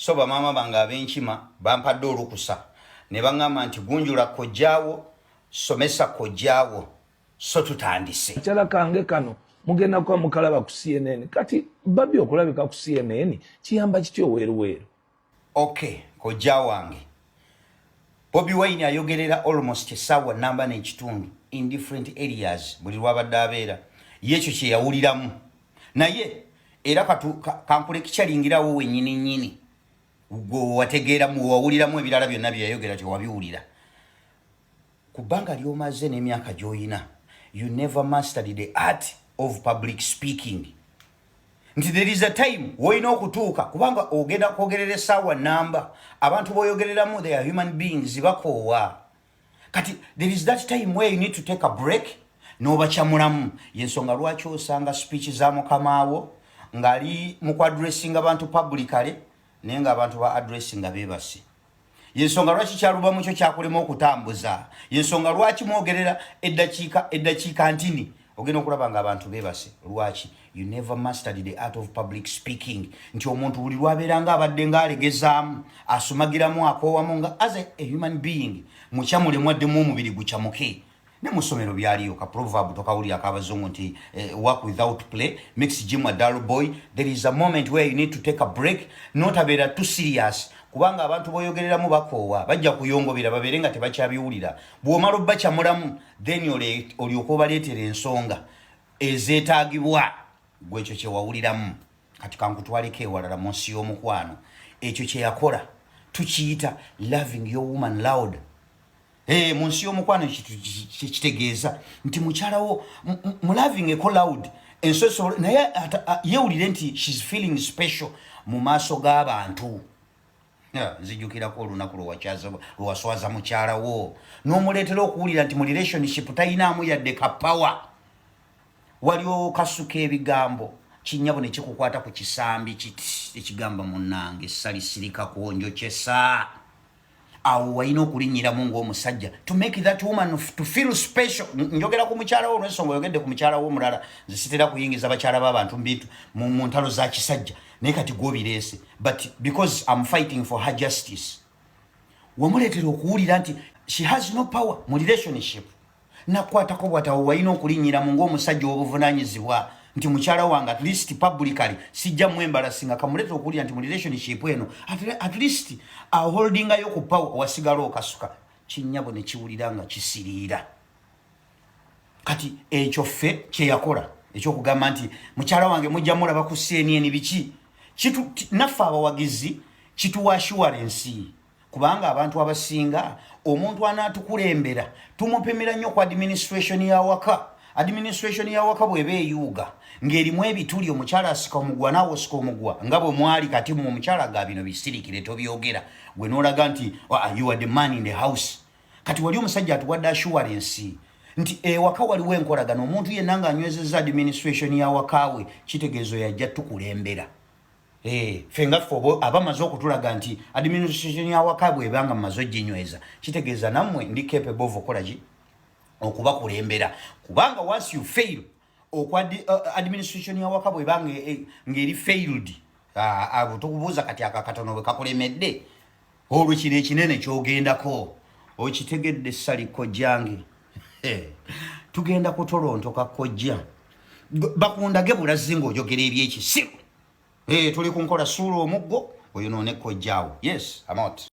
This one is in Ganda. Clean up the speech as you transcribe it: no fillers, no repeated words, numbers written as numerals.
so bamama bange ab'enkima bampadde olukusa ne baŋŋamba nti gunjula kojjaawo somesa kojjaawo so tutandise kyala kange kano mugenda kwa mukalaba ku CNN kati babi okulabika ku CNN kiyamba kityo weeruweeru. Okay, kojja wange Bobi Wine ayogerera almost essaawa namba n'ekitundu in different areas buli lwabadde abeera yekyo kye yawuliramu naye era kankule kikyalingirawo wennyini gwe wategeeramu wawuliramu ebirala byonna bye yayogera tewabiwulira ku bbanga ly'omaze n'emyaka gy'oyina you never mastered the art of public speaking. Nti there is a time woyina okutuuka kubanga ogenda kwogerera essaawa namba abantu boyogereramu they are human beings bakoowa kati there is that time where you need to take a break n'obakyamulamu yensonga lwaki osanga speech za mukamaawo ng'ali mu kuaddressinga abantu publicly naye ng'abantu ba addressinga beebase yensonga lwaki kyalubamu kyo kyakulema okutambuza yensonga lwaki mwogerera eddakiika ntini ogenda okulaba nga abantu beebase lwaki you never mastered the art of public speaking nti omuntu buli lwabeera nga abadde ng'alegezaamu asumagiramu akoowamu nga as a human being mukyamulemu addemu omubiri gukyamuke ne mu ssomero byaliyo ka proverb tokawulira ak'abazungu nti work without play makes Jim a dull boy. There is a moment where you need to take a break not abeera too serious kubanga abantu boyogereramu bakoowa bajja kuyongobera babeere nga tebakyabiwulira bw'omala obbakyamulamu then olyoka obaleetera ensonga ezeetaagibwa gwe ekyo kye wawuliramu kati kankutwaleko ewalala mu nsi y'omukwano ekyo kye yakola tukiyita loving your woman loud. Mu nsi y'omukwano kitegeeza nti mukyalawo mulaving eko loud ensoso naye yewulire nti she's feeling special mu maaso g'abantu. Nzijukirako olunaku lwewaswaza mukyalawo n'omuleetera okuwulira nti mu relationship tayinaamu yadde ka power waliwo kasuka ebigambo kinnyabo ne kikukwata ku kisambi kiti ekigamba munnange Sali sirika kuwonjo kyesa awo wayina okulinnyiramu ng'omusajja to make that woman to feel special. Njogera ku mukyalawo olw'ensonga oyogedde ku mukyalawo omulala nze sitera kuyingiza bakyala b'abantu mbitu mu ntalo za kisajja naye kati gwobireese but because I'm fighting for her justice wamuleetera okuwulira nti she has no power mu relationship nakwatako bwatawo wayina okulinnyiramu ng'omusajja w'obuvunaanyizibwa nti mukyala wange at least publicly sijja mwembalasinga kamuleetera okuwulira nti mu relationship eno at least aholdingayo ku power wasigala okasuka kinnyabo ne kiwulira nga kisiriira kati ekyo ffe kye yakola ekyokugamba nti mukyala wange mujja mulaba ku CNN biki naffe abawagizi kituwa assurance kubanga abantu abasinga omuntu anaatukulembera tumupimira nnyo ku administration y'awaka. Administration y'awaka bw'eba eyuuga ng'erimu ebituli omukyala asika omugwa naawe osika omugwa nga bwe mwali kati mu omukyala ga bino bisirikire tobyogera gwe n'olaga nti you are the man in the house. Kati wali omusajja atuwadde assurance nti ewaka waliwo enkolagano omuntu yenna ng'anywezezza administration y'awakaawe kitegeezo yajja tukulembera. Fenga ffe abamaze okutulaga nti administration y'awaka bw'ebanga mumaze oginyweza kitegeeza nammwe ndi capable of okukola ki okubakulembera kubanga once you fail administration y'awaka bw'ebanga ng'eri failed tukubuuza kati akakatono bwe kakulemedde olwo kino ekinene ky'ogendako okitegedde Sali kojjange tugenda kutolontoka kojja bakundage bulazi ng'ojogera ebyekisiru tuli ku nkola suula omuggo oyo noone kojjaawo. Yes, I'm out.